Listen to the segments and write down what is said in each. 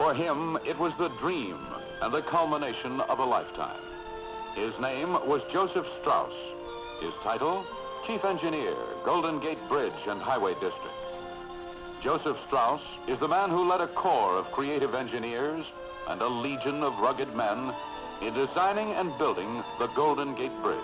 For him, it was the dream and the culmination of a lifetime. His name was Joseph Strauss. His title, Chief Engineer, Golden Gate Bridge and Highway District. Joseph Strauss is the man who led a corps of creative engineers and a legion of rugged men in designing and building the Golden Gate Bridge.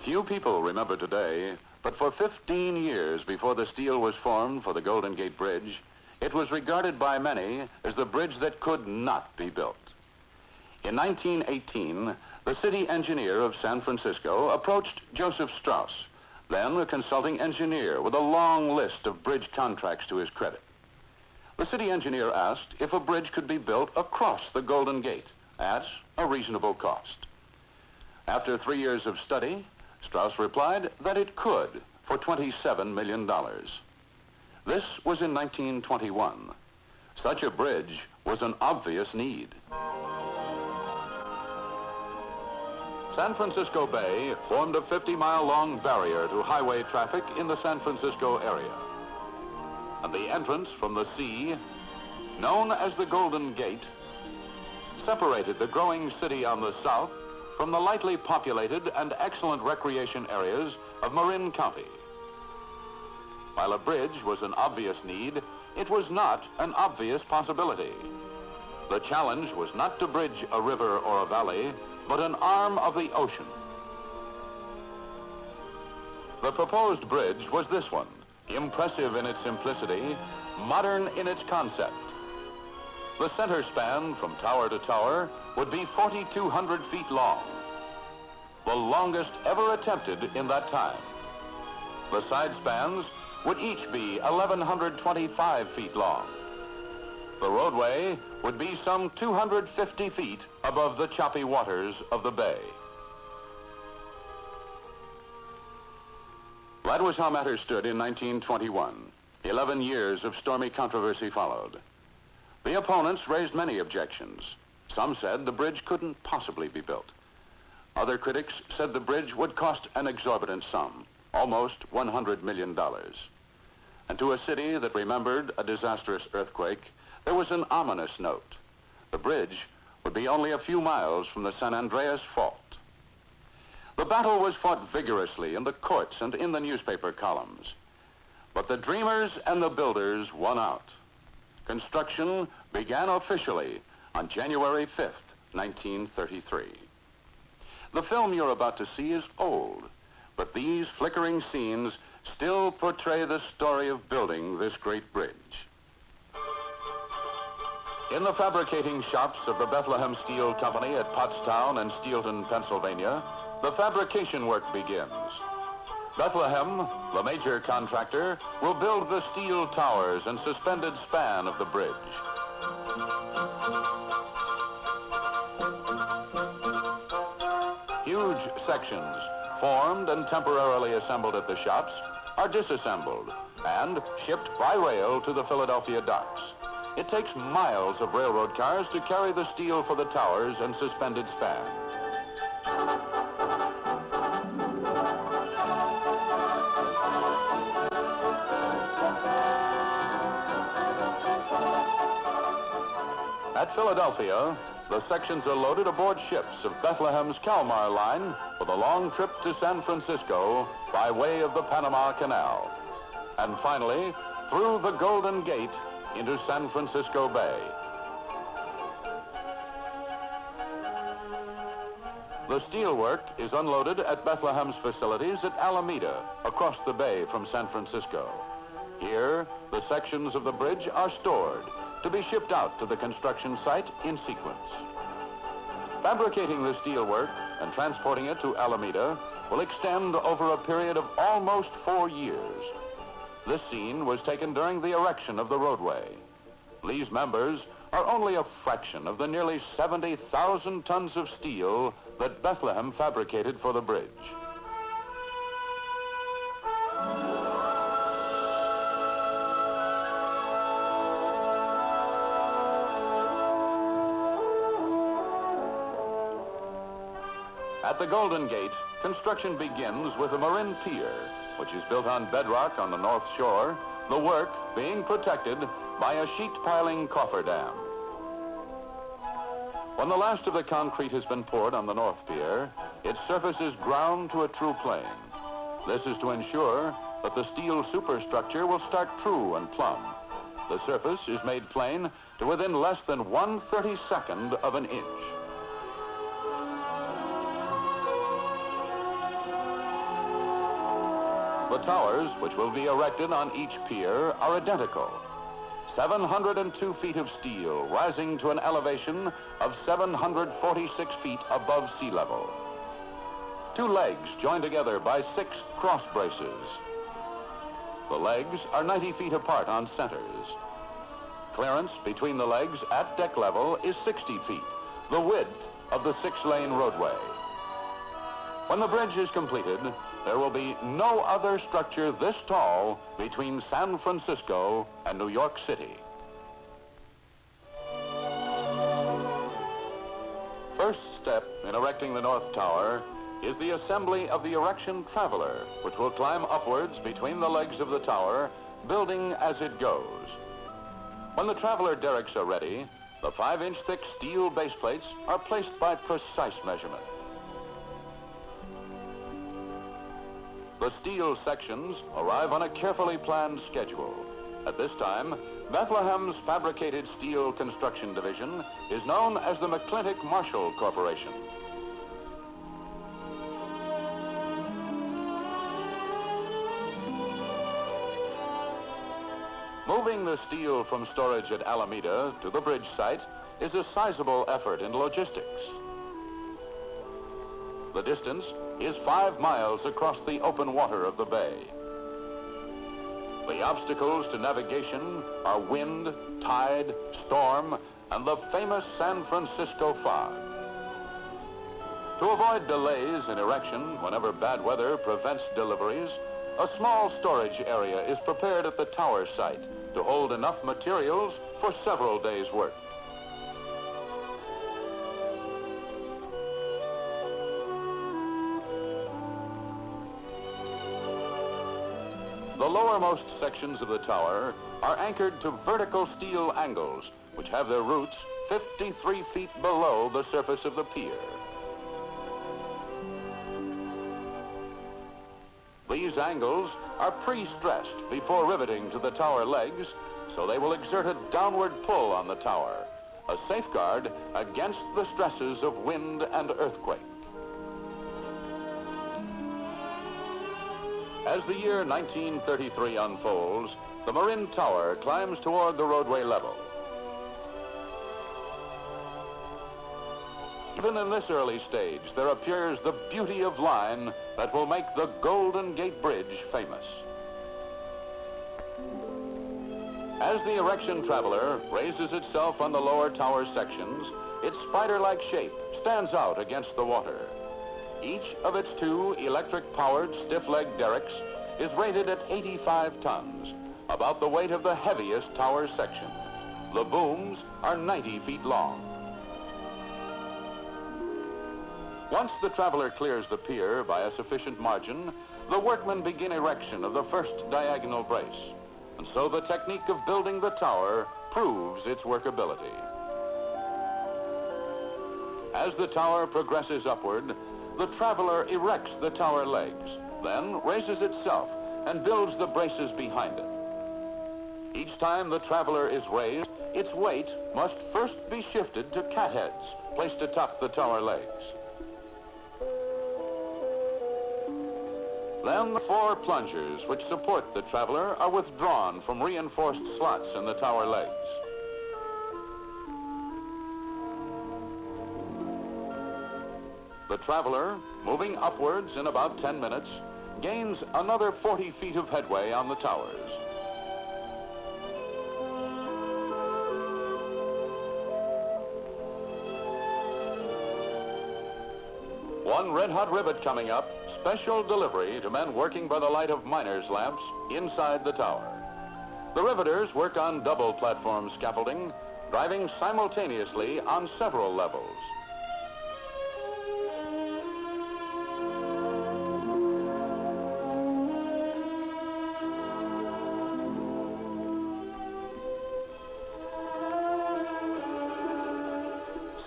Few people remember today, but for 15 years before the steel was formed for the Golden Gate Bridge, it was regarded by many as the bridge that could not be built. In 1918, the city engineer of San Francisco approached Joseph Strauss, then a consulting engineer with a long list of bridge contracts to his credit. The city engineer asked if a bridge could be built across the Golden Gate at a reasonable cost. After 3 years of study, Strauss replied that it could for $27 million. This was in 1921. Such a bridge was an obvious need. San Francisco Bay formed a 50-mile-long barrier to highway traffic in the San Francisco area. And the entrance from the sea, known as the Golden Gate, separated the growing city on the south from the lightly populated and excellent recreation areas of Marin County. While a bridge was an obvious need, it was not an obvious possibility. The challenge was not to bridge a river or a valley, but an arm of the ocean. The proposed bridge was this one, impressive in its simplicity, modern in its concept. The center span from tower to tower would be 4,200 feet long, the longest ever attempted in that time. The side spans would each be 1,125 feet long. The roadway would be some 250 feet above the choppy waters of the bay. That was how matters stood in 1921. 11 years of stormy controversy followed. The opponents raised many objections. Some said the bridge couldn't possibly be built. Other critics said the bridge would cost an exorbitant sum, almost $100 million. And to a city that remembered a disastrous earthquake, there was an ominous note. The bridge would be only a few miles from the San Andreas Fault. The battle was fought vigorously in the courts and in the newspaper columns. But the dreamers and the builders won out. Construction began officially on January 5th, 1933. The film you're about to see is old, but these flickering scenes still portray the story of building this great bridge. In the fabricating shops of the Bethlehem Steel Company at Pottstown and Steelton, Pennsylvania, the fabrication work begins. Bethlehem, the major contractor, will build the steel towers and suspended span of the bridge. Huge sections, formed and temporarily assembled at the shops, are disassembled and shipped by rail to the Philadelphia docks. It takes miles of railroad cars to carry the steel for the towers and suspended span. At Philadelphia, the sections are loaded aboard ships of Bethlehem's Kalmar Line for the long trip to San Francisco by way of the Panama Canal. And finally, through the Golden Gate into San Francisco Bay. The steelwork is unloaded at Bethlehem's facilities at Alameda, across the bay from San Francisco. Here, the sections of the bridge are stored to be shipped out to the construction site in sequence. Fabricating the steelwork and transporting it to Alameda will extend over a period of almost 4 years. This scene was taken during the erection of the roadway. Lee's members are only a fraction of the nearly 70,000 tons of steel that Bethlehem fabricated for the bridge. At the Golden Gate, construction begins with the Marin Pier, which is built on bedrock on the North Shore, the work being protected by a sheet piling cofferdam. When the last of the concrete has been poured on the North Pier, its surface is ground to a true plane. This is to ensure that the steel superstructure will start true and plumb. The surface is made plain to within less than 1/32nd of an inch. The towers, which will be erected on each pier, are identical. 702 feet of steel rising to an elevation of 746 feet above sea level. 2 legs joined together by 6 cross braces. The legs are 90 feet apart on centers. Clearance between the legs at deck level is 60 feet, the width of the 6-lane roadway. When the bridge is completed, there will be no other structure this tall between San Francisco and New York City. First step in erecting the North Tower is the assembly of the erection traveler, which will climb upwards between the legs of the tower, building as it goes. When the traveler derricks are ready, the 5-inch thick steel base plates are placed by precise measurement. The steel sections arrive on a carefully planned schedule. At this time, Bethlehem's Fabricated Steel Construction Division is known as the McClintock Marshall Corporation. Moving the steel from storage at Alameda to the bridge site is a sizable effort in logistics. The distance is 5 miles across the open water of the bay. The obstacles to navigation are wind, tide, storm, and the famous San Francisco fog. To avoid delays in erection whenever bad weather prevents deliveries, a small storage area is prepared at the tower site to hold enough materials for several days' work. The lowermost sections of the tower are anchored to vertical steel angles, which have their roots 53 feet below the surface of the pier. These angles are pre-stressed before riveting to the tower legs, so they will exert a downward pull on the tower, a safeguard against the stresses of wind and earthquake. As the year 1933 unfolds, the Marin Tower climbs toward the roadway level. Even in this early stage, there appears the beauty of line that will make the Golden Gate Bridge famous. As the erection traveler raises itself on the lower tower sections, its spider-like shape stands out against the water. Each of its 2 electric-powered stiff-leg derricks is rated at 85 tons, about the weight of the heaviest tower section. The booms are 90 feet long. Once the traveler clears the pier by a sufficient margin, the workmen begin erection of the first diagonal brace. And so the technique of building the tower proves its workability. As the tower progresses upward, the traveler erects the tower legs, then raises itself and builds the braces behind it. Each time the traveler is raised, its weight must first be shifted to catheads placed atop the tower legs. Then the 4 plungers which support the traveler are withdrawn from reinforced slots in the tower legs. The traveler, moving upwards in about 10 minutes, gains another 40 feet of headway on the towers. One red-hot rivet coming up, special delivery to men working by the light of miners' lamps inside the tower. The riveters work on double platform scaffolding, driving simultaneously on several levels.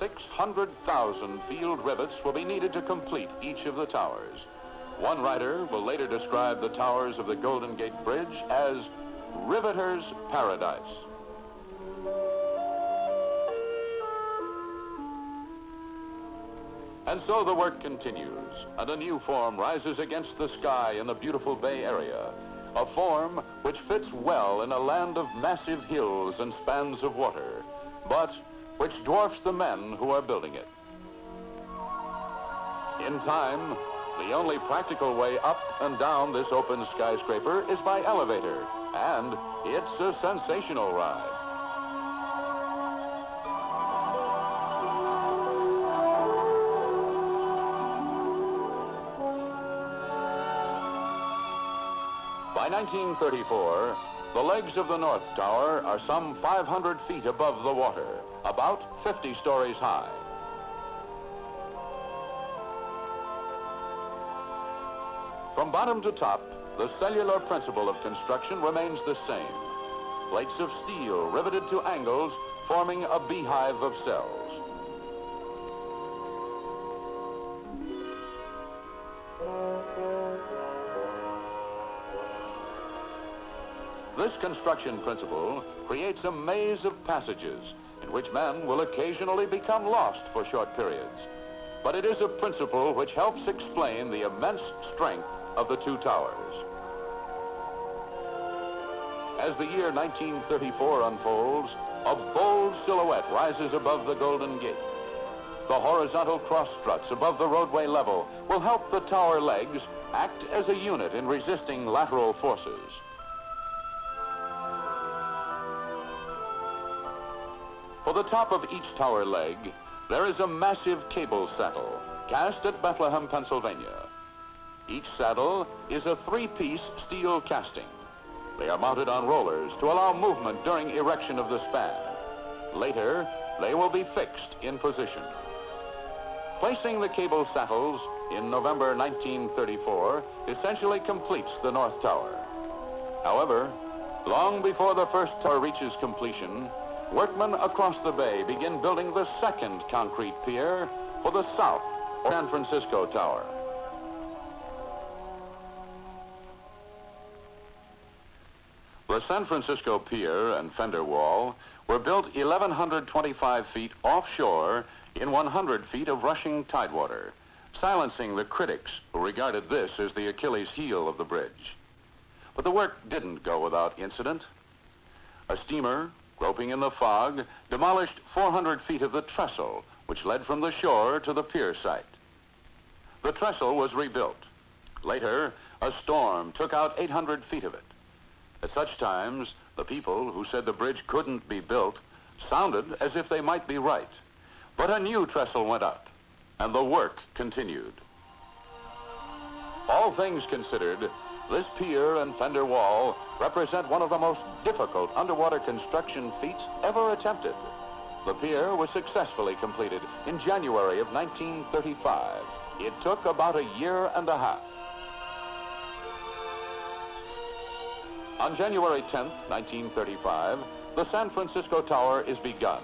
600,000 field rivets will be needed to complete each of the towers. One writer will later describe the towers of the Golden Gate Bridge as riveter's paradise. And so the work continues, and a new form rises against the sky in the beautiful Bay Area, a form which fits well in a land of massive hills and spans of water, but which dwarfs the men who are building it. In time, the only practical way up and down this open skyscraper is by elevator, and it's a sensational ride. By 1934, the legs of the North Tower are some 500 feet above the water, about 50 stories high. From bottom to top, the cellular principle of construction remains the same. Plates of steel riveted to angles, forming a beehive of cells. This construction principle creates a maze of passages in which men will occasionally become lost for short periods. But it is a principle which helps explain the immense strength of the two towers. As the year 1934 unfolds, a bold silhouette rises above the Golden Gate. The horizontal cross struts above the roadway level will help the tower legs act as a unit in resisting lateral forces. For the top of each tower leg, there is a massive cable saddle cast at Bethlehem, Pennsylvania. Each saddle is a three-piece steel casting. They are mounted on rollers to allow movement during erection of the span. Later, they will be fixed in position. Placing the cable saddles in November 1934 essentially completes the North Tower. However, long before the first tower reaches completion, workmen across the bay begin building the second concrete pier for the South or San Francisco Tower. The San Francisco Pier and fender wall were built 1,125 feet offshore in 100 feet of rushing tidewater, silencing the critics who regarded this as the Achilles heel of the bridge. But the work didn't go without incident. A steamer, groping in the fog, demolished 400 feet of the trestle, which led from the shore to the pier site. The trestle was rebuilt. Later, a storm took out 800 feet of it. At such times, the people who said the bridge couldn't be built sounded as if they might be right. But a new trestle went up, and the work continued. All things considered, this pier and fender wall represent one of the most difficult underwater construction feats ever attempted. The pier was successfully completed in January of 1935. It took about a year and a half. On January 10th, 1935, the San Francisco Tower is begun.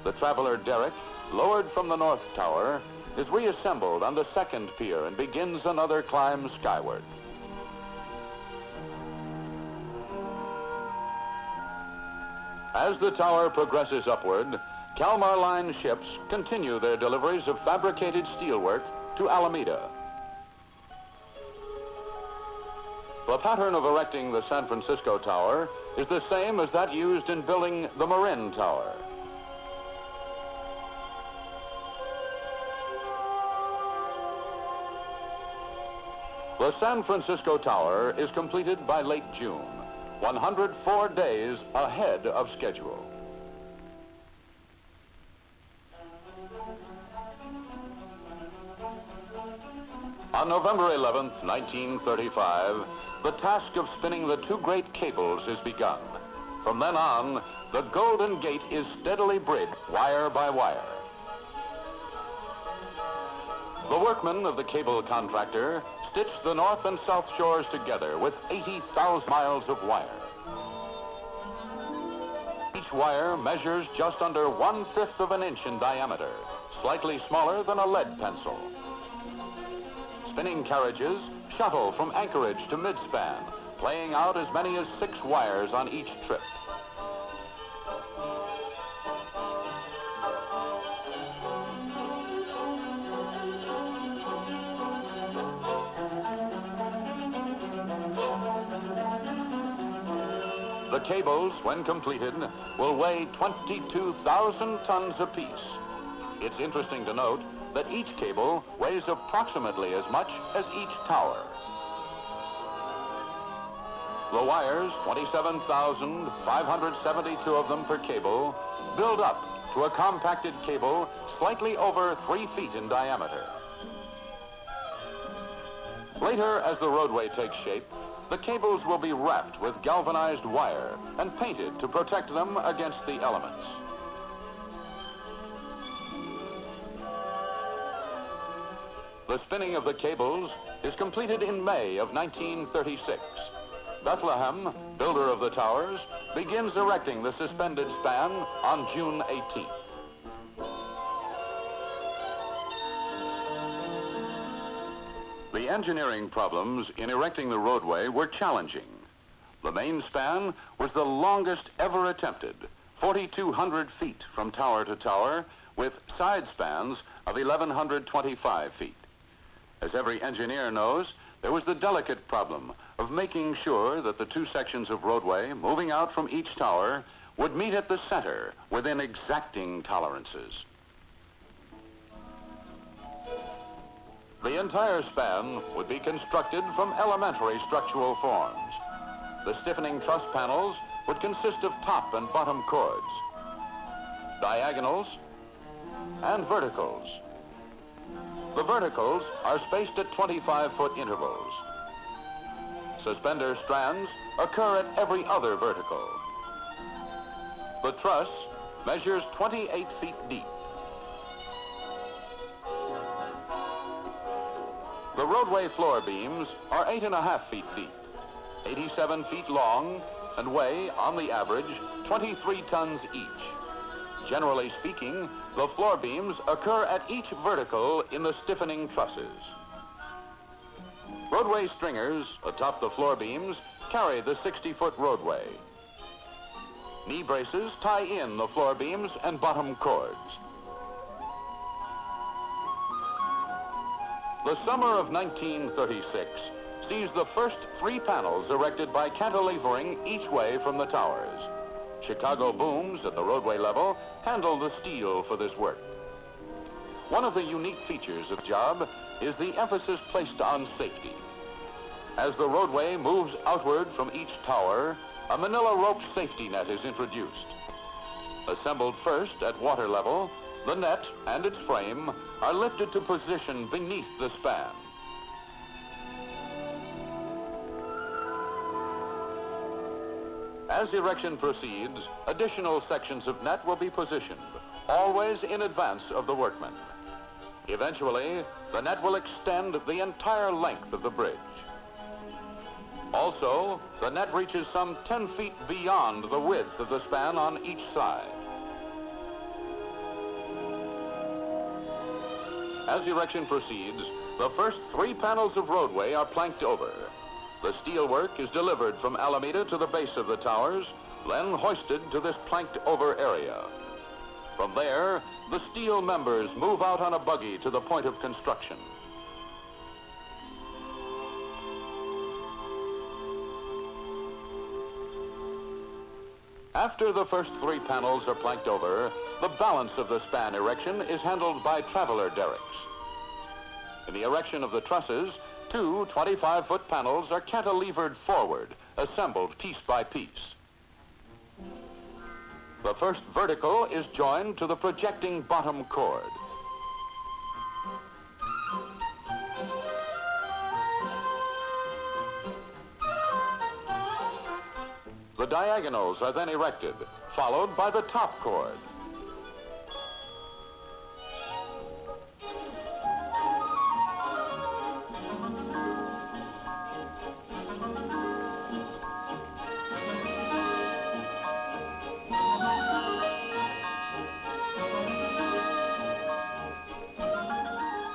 The traveler derrick, lowered from the North Tower, is reassembled on the second pier and begins another climb skyward. As the tower progresses upward, Kalmar Line ships continue their deliveries of fabricated steelwork to Alameda. The pattern of erecting the San Francisco Tower is the same as that used in building the Marin Tower. The San Francisco Tower is completed by late June, 104 days ahead of schedule. On November 11th, 1935, the task of spinning the two great cables is begun. From then on, the Golden Gate is steadily bridged, wire by wire. The workmen of the cable contractor stitched the north and south shores together with 80,000 miles of wire. Each wire measures just under 1/5 of an inch in diameter, slightly smaller than a lead pencil. Spinning carriages shuttle from anchorage to midspan, playing out as many as 6 wires on each trip. The cables, when completed, will weigh 22,000 tons apiece. It's interesting to note that each cable weighs approximately as much as each tower. The wires, 27,572 of them per cable, build up to a compacted cable slightly over 3 feet in diameter. Later, as the roadway takes shape, the cables will be wrapped with galvanized wire and painted to protect them against the elements. The spinning of the cables is completed in May of 1936. Bethlehem, builder of the towers, begins erecting the suspended span on June 18th. The engineering problems in erecting the roadway were challenging. The main span was the longest ever attempted, 4,200 feet from tower to tower, with side spans of 1,125 feet. As every engineer knows, there was the delicate problem of making sure that the 2 sections of roadway moving out from each tower would meet at the center within exacting tolerances. The entire span would be constructed from elementary structural forms. The stiffening truss panels would consist of top and bottom chords, diagonals, and verticals. The verticals are spaced at 25-foot intervals. Suspender strands occur at every other vertical. The truss measures 28 feet deep. The roadway floor beams are 8.5 feet deep, 87 feet long, and weigh, on the average, 23 tons each. Generally speaking, the floor beams occur at each vertical in the stiffening trusses. Roadway stringers atop the floor beams carry the 60-foot roadway. Knee braces tie in the floor beams and bottom chords. The summer of 1936 sees the first 3 panels erected by cantilevering each way from the towers. Chicago booms at the roadway level handle the steel for this work. One of the unique features of the job is the emphasis placed on safety. As the roadway moves outward from each tower, a manila rope safety net is introduced. Assembled first at water level, the net and its frame are lifted to position beneath the span. As erection proceeds, additional sections of net will be positioned, always in advance of the workmen. Eventually, the net will extend the entire length of the bridge. Also, the net reaches some 10 feet beyond the width of the span on each side. As erection proceeds, the first 3 panels of roadway are planked over. The steelwork is delivered from Alameda to the base of the towers, then hoisted to this planked over area. From there, the steel members move out on a buggy to the point of construction. After the first 3 panels are planked over, the balance of the span erection is handled by traveler derricks. In the erection of the trusses, 2 25-foot panels are cantilevered forward, assembled piece by piece. The first vertical is joined to the projecting bottom chord. The diagonals are then erected, followed by the top chord.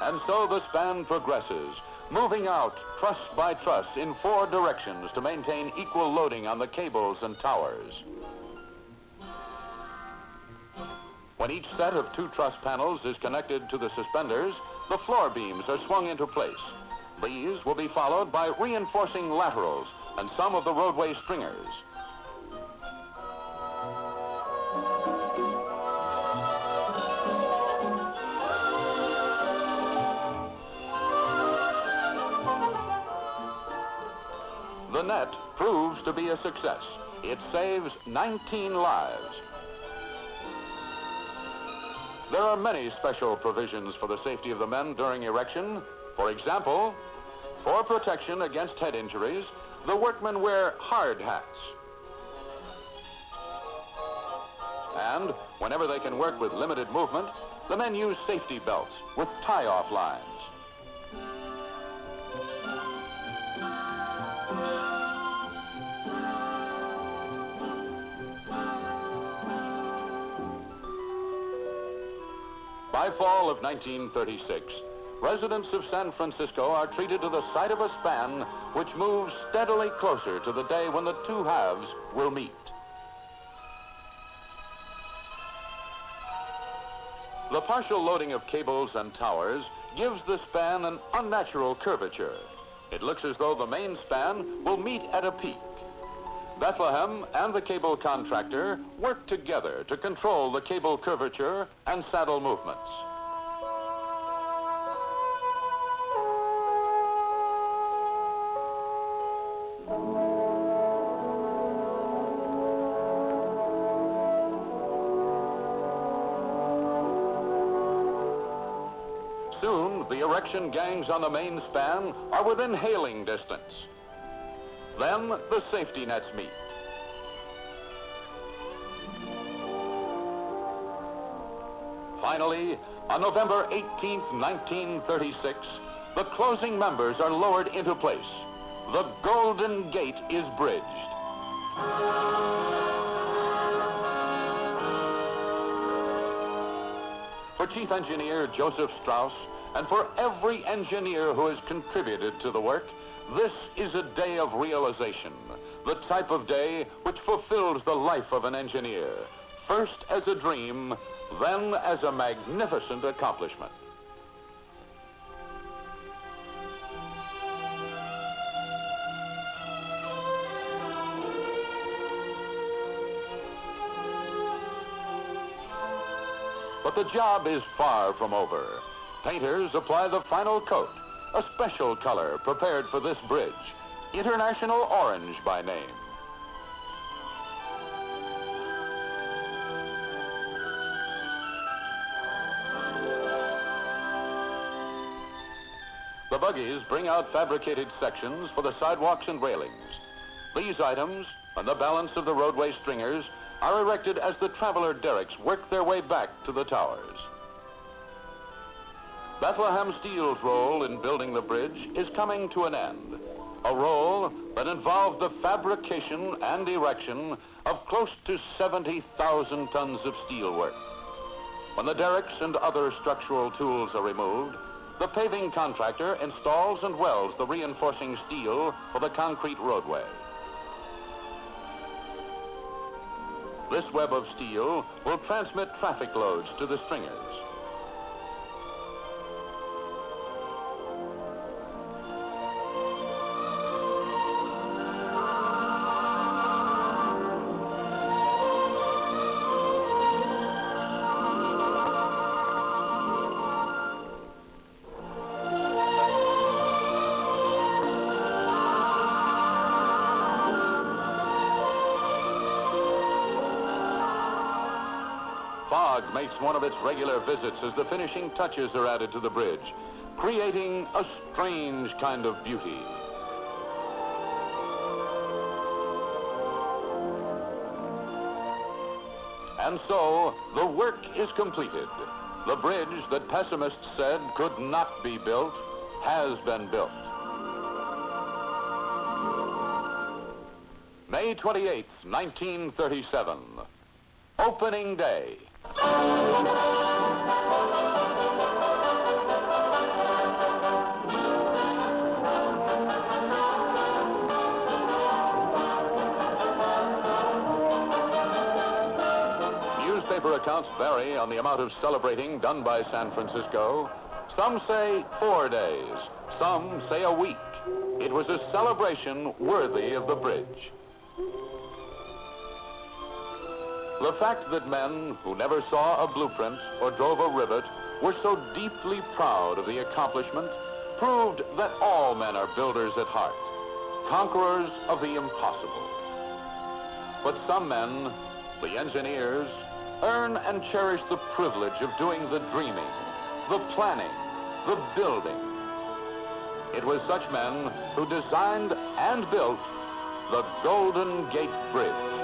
And so the span progresses, moving out truss by truss in 4 directions to maintain equal loading on the cables and towers. When each set of 2 truss panels is connected to the suspenders, the floor beams are swung into place. These will be followed by reinforcing laterals and some of the roadway stringers. The net proves to be a success. It saves 19 lives. There are many special provisions for the safety of the men during erection. For example, for protection against head injuries, the workmen wear hard hats. And whenever they can work with limited movement, the men use safety belts with tie-off lines. By fall of 1936, residents of San Francisco are treated to the sight of a span which moves steadily closer to the day when the 2 halves will meet. The partial loading of cables and towers gives the span an unnatural curvature. It looks as though the main span will meet at a peak. Bethlehem and the cable contractor work together to control the cable curvature and saddle movements. Soon, the erection gangs on the main span are within hailing distance. Then the safety nets meet. Finally, on November 18th, 1936, the closing members are lowered into place. The Golden Gate is bridged. For Chief Engineer Joseph Strauss, and for every engineer who has contributed to the work, this is a day of realization, the type of day which fulfills the life of an engineer, first as a dream, then as a magnificent accomplishment. But the job is far from over. Painters apply the final coat, a special color prepared for this bridge, International Orange by name. The buggies bring out fabricated sections for the sidewalks and railings. These items, and the balance of the roadway stringers, are erected as the traveler derricks work their way back to the towers. Bethlehem Steel's role in building the bridge is coming to an end, a role that involved the fabrication and erection of close to 70,000 tons of steelwork. When the derricks and other structural tools are removed, the paving contractor installs and welds the reinforcing steel for the concrete roadway. This web of steel will transmit traffic loads to the stringers. Fog makes one of its regular visits as the finishing touches are added to the bridge, creating a strange kind of beauty. And so, the work is completed. The bridge that pessimists said could not be built has been built. May 28th, 1937, opening day. newspaper accounts vary on the amount of celebrating done by San Francisco. Some say 4 days, some say a week. It was a celebration worthy of the bridge. The fact that men who never saw a blueprint or drove a rivet were so deeply proud of the accomplishment proved that all men are builders at heart, conquerors of the impossible. But some men, the engineers, earn and cherish the privilege of doing the dreaming, the planning, the building. It was such men who designed and built the Golden Gate Bridge.